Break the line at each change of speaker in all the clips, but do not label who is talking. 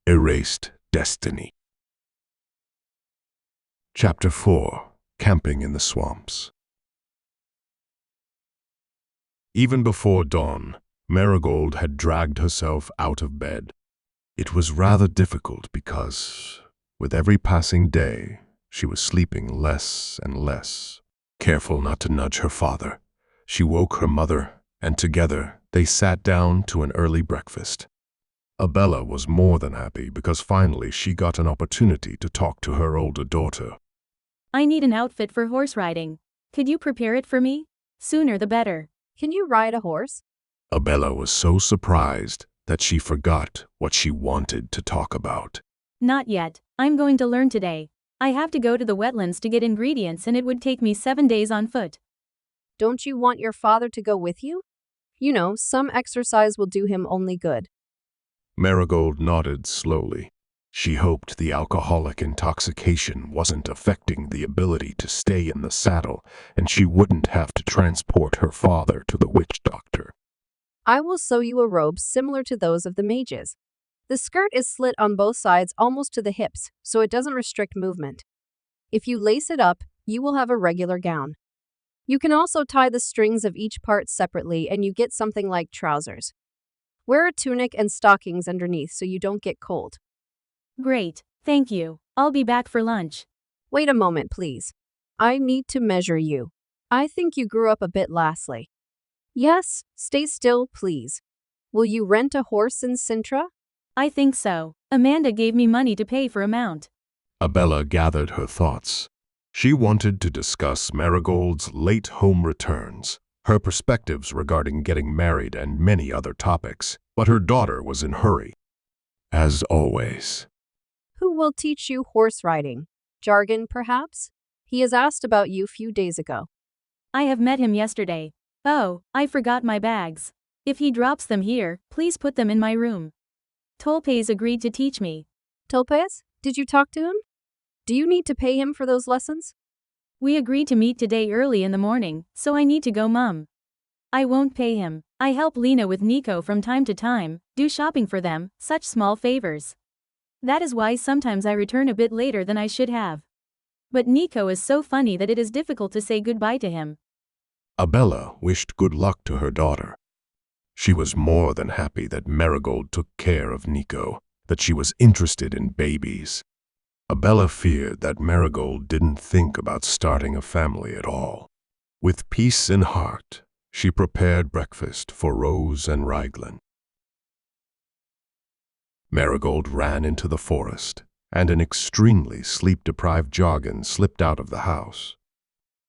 Erased Destiny. Chapter 4. Camping in the Swamps. Even before dawn, Merigold had dragged herself out of bed. It was rather difficult because, with every passing day, she was sleeping less and less. Careful not to nudge her father, she woke her mother, and together they sat down to an early breakfast. Abella was more than happy because finally she got an opportunity to talk to her older daughter.
I need an outfit for horse riding. Could you prepare it for me? Sooner the better.
Can you ride a horse?
Abella was so surprised that she forgot what she wanted to talk about.
Not yet. I'm going to learn today. I have to go to the wetlands to get ingredients and it would take me 7 days on foot.
Don't you want your father to go with you? You know, some exercise will do him only good.
Merigold nodded slowly. She hoped the alcoholic intoxication wasn't affecting the ability to stay in the saddle, and she wouldn't have to transport her father to the witch doctor.
I will sew you a robe similar to those of the mages. The skirt is slit on both sides almost to the hips, so it doesn't restrict movement. If you lace it up, you will have a regular gown. You can also tie the strings of each part separately and you get something like trousers. Wear a tunic and stockings underneath so you don't get cold.
Great, thank you. I'll be back for lunch.
Wait a moment, please. I need to measure you. I think you grew up a bit lastly. Yes, stay still, please. Will you rent a horse in Sintra?
I think so. Amanda gave me money to pay for a mount.
Abella gathered her thoughts. She wanted to discuss Merigold's late home returns, her perspectives regarding getting married, and many other topics, but her daughter was in a hurry. As always.
Who will teach you horse riding? Jargon, perhaps? He has asked about you few days ago.
I have met him yesterday. Oh, I forgot my bags. If he drops them here, please put them in my room. Tolpes agreed to teach me.
Tolpes, did you talk to him? Do you need to pay him for those lessons?
We agreed to meet today early in the morning, so I need to go, Mum. I won't pay him. I help Lena with Nico from time to time, do shopping for them, such small favors. That is why sometimes I return a bit later than I should have. But Nico is so funny that it is difficult to say goodbye to him.
Abella wished good luck to her daughter. She was more than happy that Merigold took care of Nico, that she was interested in babies. Abella feared that Merigold didn't think about starting a family at all. With peace in heart, she prepared breakfast for Rose and Raglan. Merigold ran into the forest, and an extremely sleep-deprived Jargon slipped out of the house.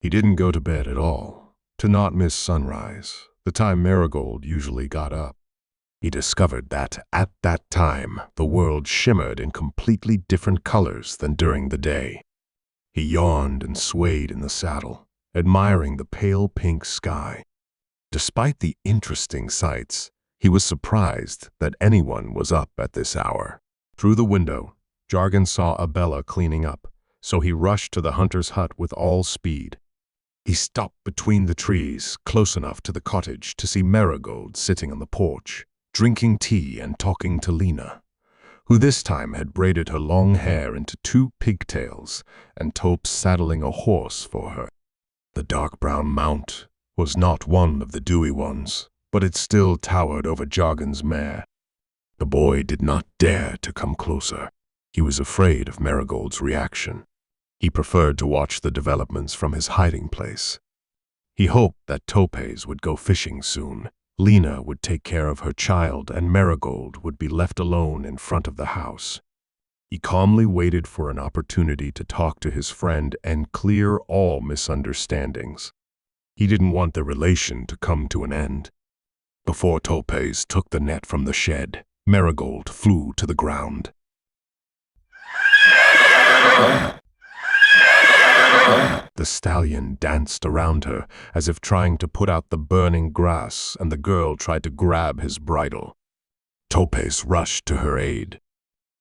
He didn't go to bed at all, to not miss sunrise, the time Merigold usually got up. He discovered that, at that time, the world shimmered in completely different colors than during the day. He yawned and swayed in the saddle, admiring the pale pink sky. Despite the interesting sights, he was surprised that anyone was up at this hour. Through the window, Jargon saw Abella cleaning up, so he rushed to the hunter's hut with all speed. He stopped between the trees, close enough to the cottage to see Merigold sitting on the porch, drinking tea and talking to Lena, who this time had braided her long hair into 2 pigtails and Tolpes saddling a horse for her. The dark brown mount was not one of the dewy ones, but it still towered over Jargon's mare. The boy did not dare to come closer. He was afraid of Merigold's reaction. He preferred to watch the developments from his hiding place. He hoped that Tolpes would go fishing soon. Lena would take care of her child and Merigold would be left alone in front of the house. He calmly waited for an opportunity to talk to his friend and clear all misunderstandings. He didn't want the relation to come to an end. Before Tolpes took the net from the shed, Merigold flew to the ground. The stallion danced around her as if trying to put out the burning grass, and the girl tried to grab his bridle. Tolpes rushed to her aid.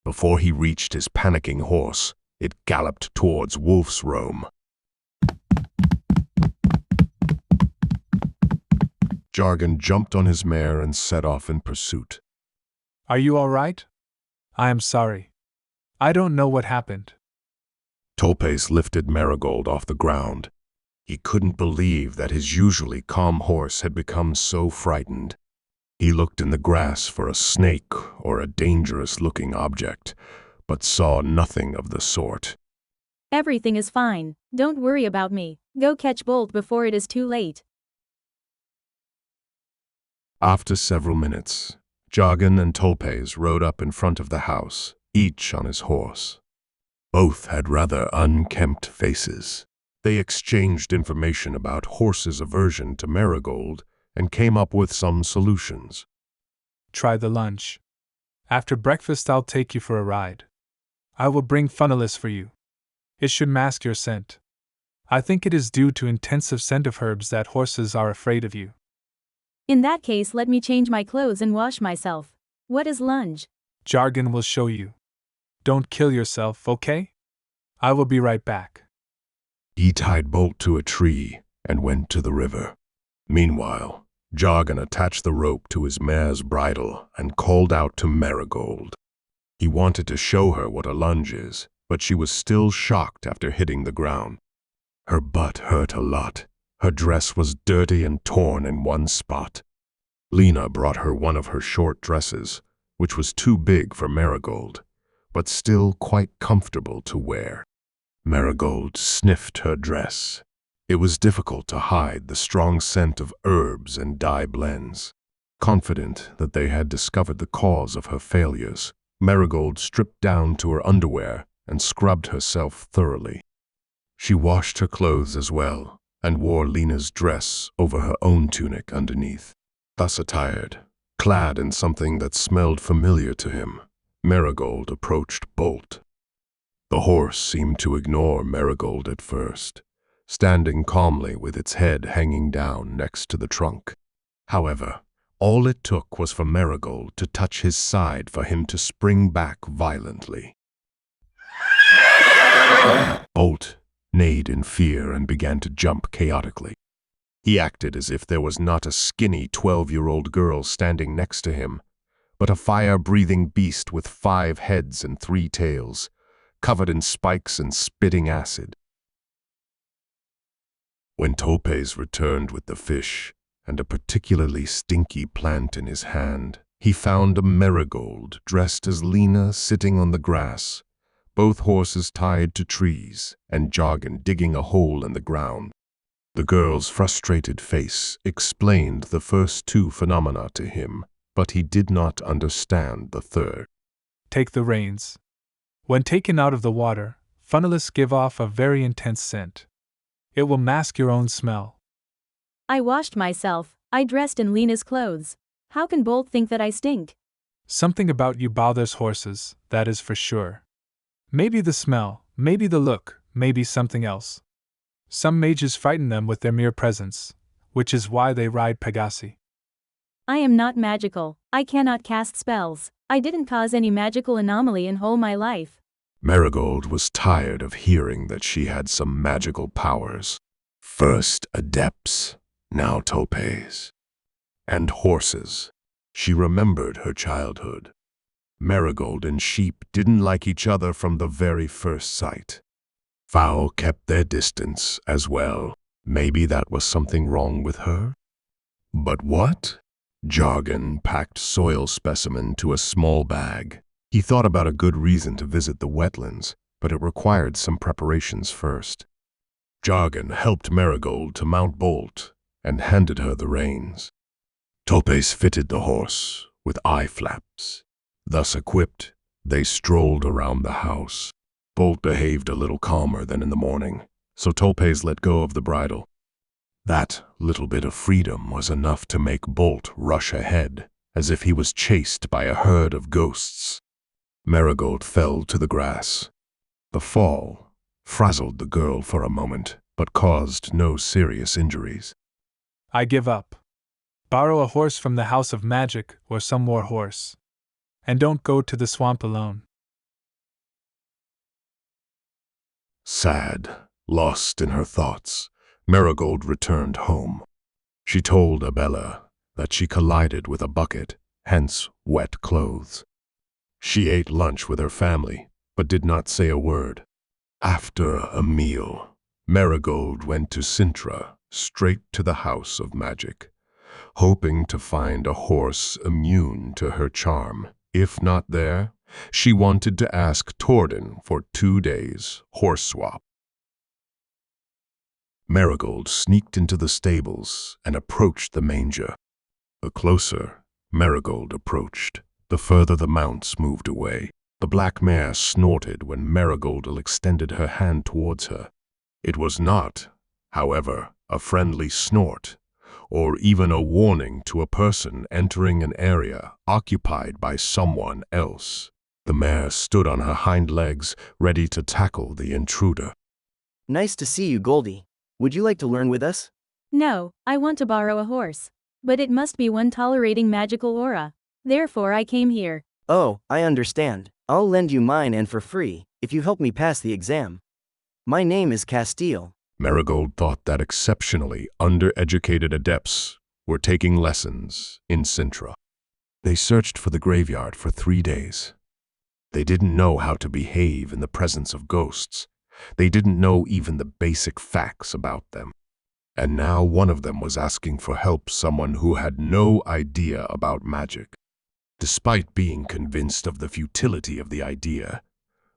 Before he reached his panicking horse, it galloped towards Wolf's Roam. Jargon jumped on his mare and set off in pursuit.
Are you all right? I am sorry. I don't know what happened.
Topaz lifted Merigold off the ground. He couldn't believe that his usually calm horse had become so frightened. He looked in the grass for a snake or a dangerous-looking object, but saw nothing of the sort.
Everything is fine, don't worry about me, go catch Bolt before it is too late.
After several minutes, Jargon and Topaz rode up in front of the house, each on his horse. Both had rather unkempt faces. They exchanged information about horses' aversion to Merigold and came up with some solutions.
Try the lunch. After breakfast I'll take you for a ride. I will bring Funnelus for you. It should mask your scent. I think it is due to intensive scent of herbs that horses are afraid of you.
In that case, let me change my clothes and wash myself. What is lunge?
Jargon will show you. Don't kill yourself, okay? I will be right back.
He tied Bolt to a tree and went to the river. Meanwhile, Jargon attached the rope to his mare's bridle and called out to Merigold. He wanted to show her what a lunge is, but she was still shocked after hitting the ground. Her butt hurt a lot. Her dress was dirty and torn in one spot. Lena brought her one of her short dresses, which was too big for Merigold, but still quite comfortable to wear. Merigold sniffed her dress. It was difficult to hide the strong scent of herbs and dye blends. Confident that they had discovered the cause of her failures, Merigold stripped down to her underwear and scrubbed herself thoroughly. She washed her clothes as well, and wore Lena's dress over her own tunic underneath. Thus attired, clad in something that smelled familiar to him, Merigold approached Bolt. The horse seemed to ignore Merigold at first, standing calmly with its head hanging down next to the trunk. However, all it took was for Merigold to touch his side for him to spring back violently. Bolt neighed in fear and began to jump chaotically. He acted as if there was not a skinny 12-year-old girl standing next to him, but a fire-breathing beast with 5 heads and 3 tails, covered in spikes and spitting acid. When Topaz returned with the fish and a particularly stinky plant in his hand, he found a Merigold dressed as Lena sitting on the grass, both horses tied to trees, and Jargon digging a hole in the ground. The girl's frustrated face explained the first 2 phenomena to him, but he did not understand the third.
Take the reins. When taken out of the water, Funnelus give off a very intense scent. It will mask your own smell.
I washed myself, I dressed in Lena's clothes. How can Bolt think that I stink?
Something about you bothers horses, that is for sure. Maybe the smell, maybe the look, maybe something else. Some mages frighten them with their mere presence, which is why they ride Pegasi.
I am not magical, I cannot cast spells. I didn't cause any magical anomaly in whole my life.
Merigold was tired of hearing that she had some magical powers. First adepts, now Topaz. And horses. She remembered her childhood. Merigold and sheep didn't like each other from the very first sight. Fowl kept their distance as well. Maybe that was something wrong with her? But what? Jargon packed soil specimen to a small bag. He thought about a good reason to visit the wetlands, but it required some preparations first. Jargon helped Merigold to mount Bolt and handed her the reins. Topaz fitted the horse with eye flaps. Thus equipped, they strolled around the house. Bolt behaved a little calmer than in the morning, so Topaz let go of the bridle. That little bit of freedom was enough to make Bolt rush ahead, as if he was chased by a herd of ghosts. Merigold fell to the grass. The fall frazzled the girl for a moment, but caused no serious injuries.
I give up. Borrow a horse from the House of Magic or some more horse. And don't go to the swamp alone.
Sad, lost in her thoughts, Merigold returned home. She told Abella that she collided with a bucket, hence wet clothes. She ate lunch with her family, but did not say a word. After a meal, Merigold went to Sintra, straight to the House of Magic, hoping to find a horse immune to her charm. If not there, she wanted to ask Torden for 2 days horse swap. Merigold sneaked into the stables and approached the manger. The closer Merigold approached, the further the mounts moved away. The black mare snorted when Merigold extended her hand towards her. It was not, however, a friendly snort, or even a warning to a person entering an area occupied by someone else. The mare stood on her hind legs, ready to tackle the intruder.
Nice to see you, Goldie. Would you like to learn with us?
No, I want to borrow a horse. But it must be one tolerating magical aura. Therefore I came here.
Oh, I understand. I'll lend you mine and for free, if you help me pass the exam. My name is Castile.
Merigold thought that exceptionally undereducated adepts were taking lessons in Sintra. They searched for the graveyard for 3 days. They didn't know how to behave in the presence of ghosts. They didn't know even the basic facts about them. And now one of them was asking for help, someone who had no idea about magic. Despite being convinced of the futility of the idea,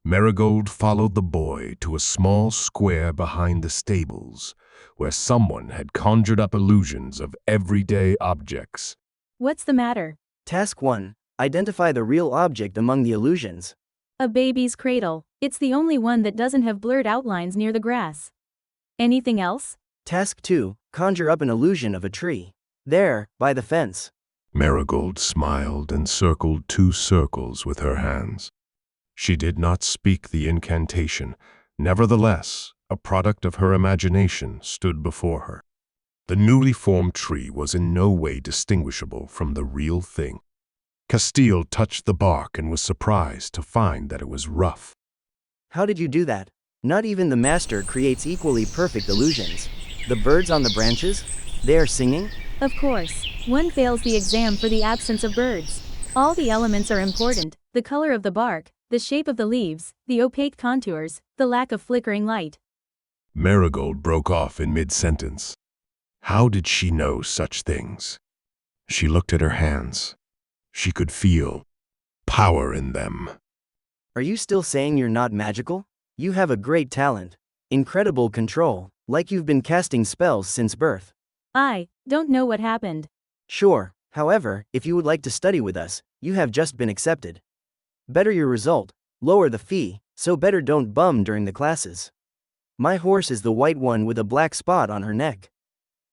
Merigold followed the boy to a small square behind the stables, where someone had conjured up illusions of everyday objects.
What's the matter?
Task 1. Identify the real object among the illusions.
A baby's cradle. It's the only one that doesn't have blurred outlines near the grass. Anything else?
Task 2. Conjure up an illusion of a tree. There, by the fence.
Merigold smiled and circled 2 circles with her hands. She did not speak the incantation. Nevertheless, a product of her imagination stood before her. The newly formed tree was in no way distinguishable from the real thing. Castile touched the bark and was surprised to find that it was rough.
How did you do that? Not even the master creates equally perfect illusions. The birds on the branches? They are singing?
Of course. One fails the exam for the absence of birds. All the elements are important: the color of the bark, the shape of the leaves, the opaque contours, the lack of flickering light.
Merigold broke off in mid-sentence. How did she know such things? She looked at her hands. She could feel power in them.
Are you still saying you're not magical? You have a great talent. Incredible control, like you've been casting spells since birth.
I don't know what happened.
Sure, however, if you would like to study with us, you have just been accepted. Better your result, lower the fee, so better don't bum during the classes. My horse is the white one with a black spot on her neck.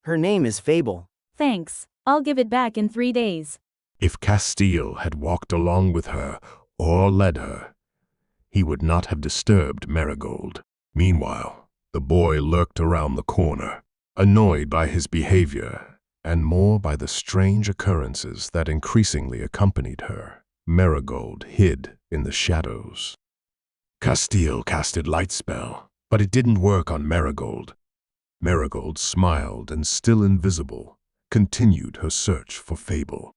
Her name is Fable.
Thanks. I'll give it back in 3 days.
If Castile had walked along with her or led her, he would not have disturbed Merigold. Meanwhile, the boy lurked around the corner, annoyed by his behavior and more by the strange occurrences that increasingly accompanied her. Merigold hid in the shadows. Castile casted light spell, but it didn't work on Merigold. Merigold smiled and, still invisible, continued her search for Fable.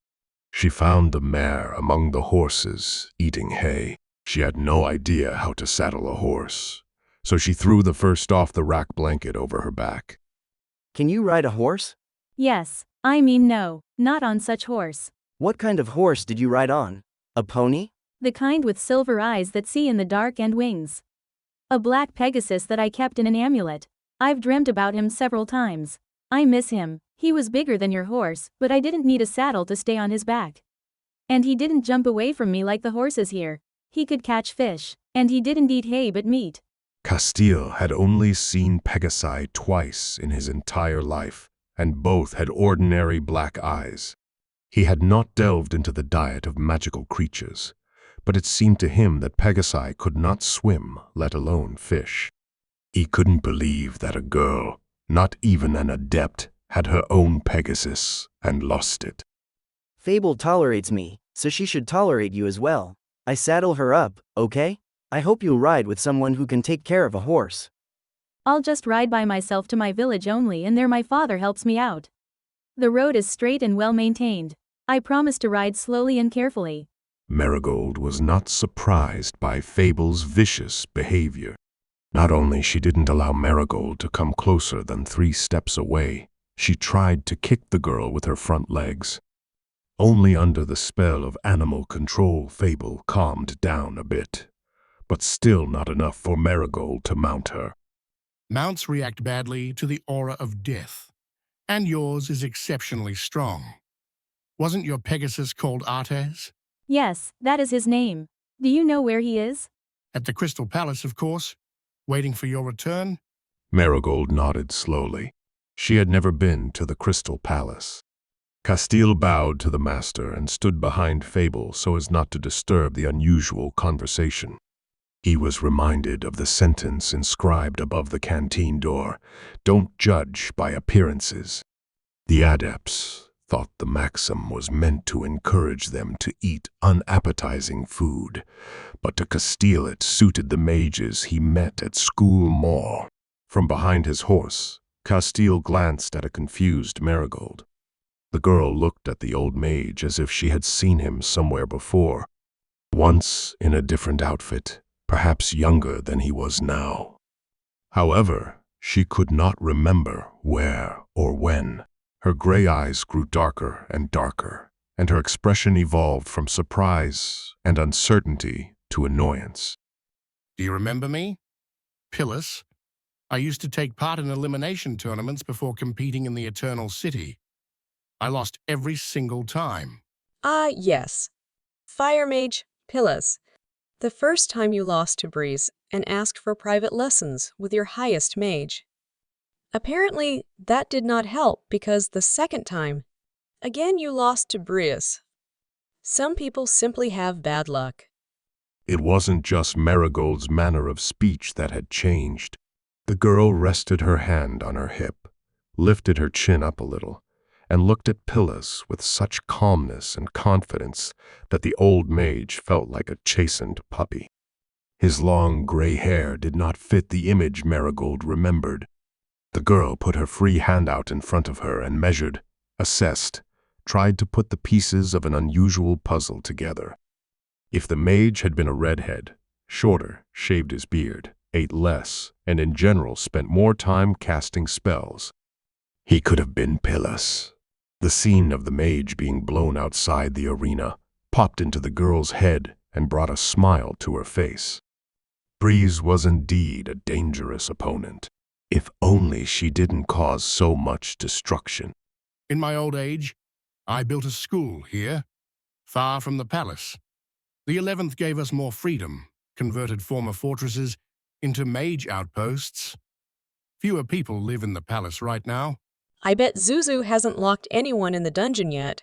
She found the mare among the horses, eating hay. She had no idea how to saddle a horse, so she threw the first off the rack blanket over her back.
Can you ride a horse?
Yes. I mean no, not on such horse.
What kind of horse did you ride on? A pony?
The kind with silver eyes that see in the dark and wings. A black Pegasus that I kept in an amulet. I've dreamt about him several times. I miss him. He was bigger than your horse, but I didn't need a saddle to stay on his back. And he didn't jump away from me like the horses here. He could catch fish, and he didn't eat hay but meat.
Castile had only seen Pegasi twice in his entire life, and both had ordinary black eyes. He had not delved into the diet of magical creatures, but it seemed to him that Pegasi could not swim, let alone fish. He couldn't believe that a girl, not even an adept, had her own Pegasus and lost it.
Fable tolerates me, so she should tolerate you as well. I saddle her up, okay? I hope you'll ride with someone who can take care of a horse.
I'll just ride by myself to my village only, and there my father helps me out. The road is straight and well maintained. I promise to ride slowly and carefully.
Merigold was not surprised by Fable's vicious behavior. Not only she didn't allow Merigold to come closer than 3 steps away, she tried to kick the girl with her front legs. Only under the spell of animal control Fable calmed down a bit, but still not enough for Merigold to mount her.
Mounts react badly to the aura of death, and yours is exceptionally strong. Wasn't your Pegasus called Artes?
Yes, that is his name. Do you know where he is?
At the Crystal Palace, of course, waiting for your return?
Merigold nodded slowly. She had never been to the Crystal Palace. Castile bowed to the master and stood behind Fable so as not to disturb the unusual conversation. He was reminded of the sentence inscribed above the canteen door, "Don't judge by appearances." The adepts thought the maxim was meant to encourage them to eat unappetizing food, but to Castile it suited the mages he met at school more. From behind his horse, Castile glanced at a confused Merigold. The girl looked at the old mage as if she had seen him somewhere before, once in a different outfit, perhaps younger than he was now. However, she could not remember where or when. Her gray eyes grew darker and darker, and her expression evolved from surprise and uncertainty to annoyance.
Do you remember me? Pillis. I used to take part in elimination tournaments before competing in the Eternal City. I lost every single time.
Yes. Fire Mage Pillas. The first time you lost to Breeze and asked for private lessons with your highest mage. Apparently, that did not help because the second time, again you lost to Breeze. Some people simply have bad luck.
It wasn't just Merigold's manner of speech that had changed. The girl rested her hand on her hip, lifted her chin up a little, and looked at Pillas with such calmness and confidence that the old mage felt like a chastened puppy. His long gray hair did not fit the image Merigold remembered. The girl put her free hand out in front of her and measured, assessed, tried to put the pieces of an unusual puzzle together. If the mage had been a redhead, shorter, shaved his beard, ate less, and in general spent more time casting spells, he could have been Pillas. The scene of the mage being blown outside the arena popped into the girl's head and brought a smile to her face. Breeze was indeed a dangerous opponent. If only she didn't cause so much destruction.
In my old age, I built a school here, far from the palace. The 11th gave us more freedom, converted former fortresses into mage outposts. Fewer people live in the palace right now.
I bet Zuzu hasn't locked anyone in the dungeon yet.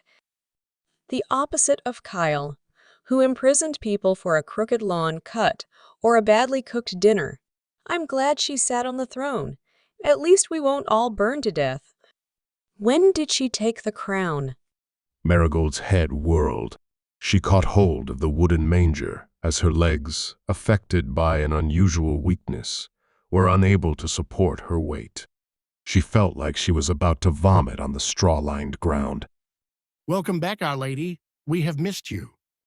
The opposite of Kyle, who imprisoned people for a crooked lawn cut or a badly cooked dinner. I'm glad she sat on the throne. At least we won't all burn to death. When did she take the crown?
Merigold's head whirled. She caught hold of the wooden manger as her legs, affected by an unusual weakness, were unable to support her weight. She felt like she was about to vomit on the straw-lined ground.
Welcome back, Our Lady. We have missed you.